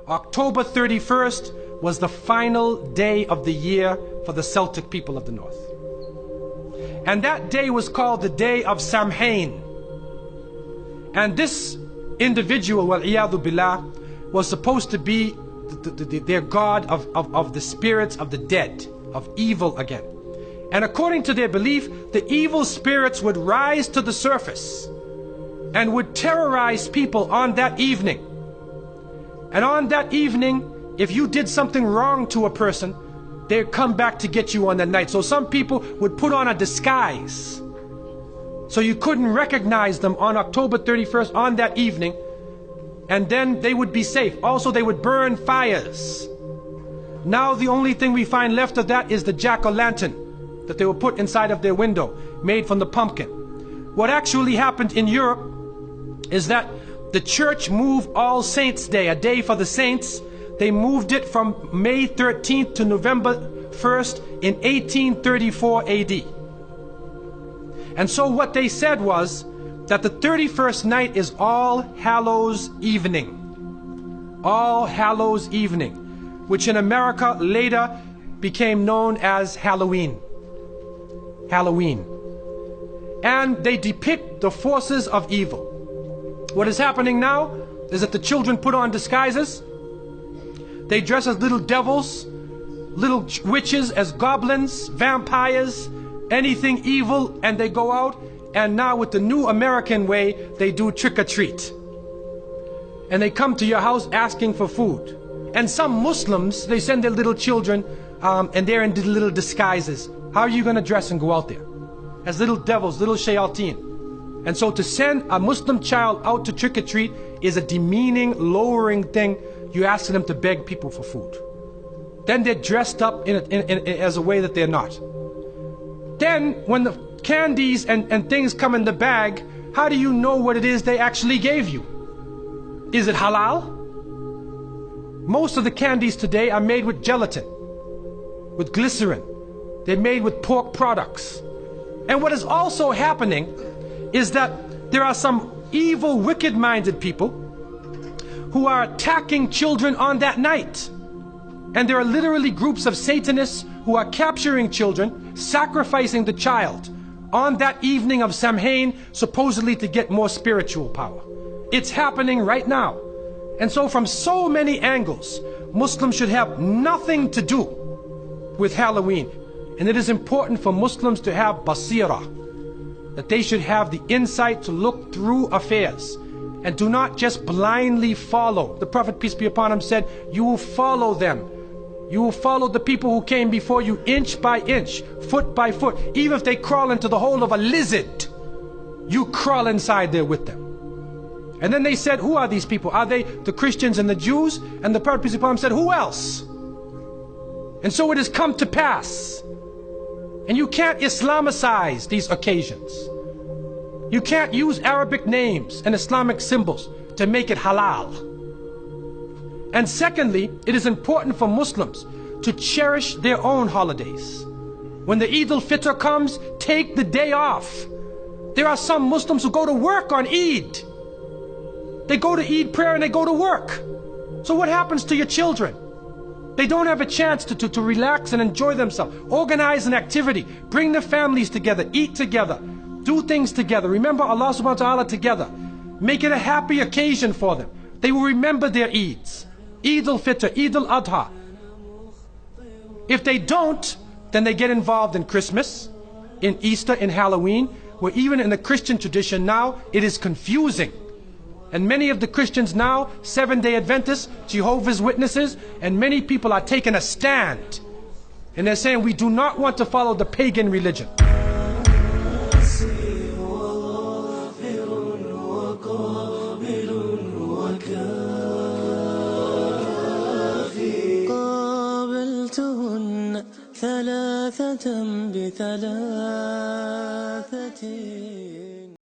October 31st was the final day of the year for the Celtic people of the North. And that day was called the Day of Samhain. And this individual, wal-iyadhu billah, was supposed to be their god of the spirits of the dead, of evil again. And according to their belief, the evil spirits would rise to the surface and would terrorize people on that evening. And on that evening, if you did something wrong to a person, they'd come back to get you on that night. So some people would put on a disguise, so you couldn't recognize them on October 31st on that evening, and then they would be safe. Also, they would burn fires. Now the only thing we find left of that is the jack-o'-lantern that they will put inside of their window, made from the pumpkin. What actually happened in Europe is that the church moved All Saints' Day, a day for the saints. They moved it from May 13th to November 1st in 1834 AD. And so what they said was that the 31st night is All Hallows Evening. All Hallows Evening, which in America later became known as Halloween. Halloween. And they depict the forces of evil. What is happening now is that the children put on disguises. They dress as little devils, little witches, as goblins, vampires, anything evil, and they go out. And now with the new American way, they do trick-or-treat. And they come to your house asking for food. And some Muslims, they send their little children and they're in little disguises. How are you going to dress and go out there? As little devils, little shayateen. And so to send a Muslim child out to trick-or-treat is a demeaning, lowering thing. You ask them to beg people for food. Then they're dressed up as a way that they're not. Then when the candies and things come in the bag, how do you know what it is they actually gave you? Is it halal? Most of the candies today are made with gelatin, with glycerin. They're made with pork products. And what is also happening is that there are some evil, wicked-minded people who are attacking children on that night. And there are literally groups of Satanists who are capturing children, sacrificing the child on that evening of Samhain, supposedly to get more spiritual power. It's happening right now. And so from so many angles, Muslims should have nothing to do with Halloween. And it is important for Muslims to have basira, that they should have the insight to look through affairs and do not just blindly follow. The Prophet, peace be upon him, said, you will follow them. You will follow the people who came before you inch by inch, foot by foot. Even if they crawl into the hole of a lizard, you crawl inside there with them. And then they said, who are these people? Are they the Christians and the Jews? And the Prophet, peace be upon him, said, who else? And so it has come to pass. And you can't Islamicize these occasions. You can't use Arabic names and Islamic symbols to make it halal. And secondly, it is important for Muslims to cherish their own holidays. When the Eid al-Fitr comes, take the day off. There are some Muslims who go to work on Eid. They go to Eid prayer and they go to work. So what happens to your children? They don't have a chance to relax and enjoy themselves. Organize an activity. Bring their families together. Eat together. Do things together. Remember Allah subhanahu wa ta'ala together. Make it a happy occasion for them. They will remember their Eids. Eid al-Fitr, Eid al-Adha. If they don't, then they get involved in Christmas, in Easter, in Halloween, where even in the Christian tradition now, it is confusing. And many of the Christians now, Seventh-day Adventists, Jehovah's Witnesses, and many people are taking a stand. And they're saying we do not want to follow the pagan religion. ثلاثة بثلاثة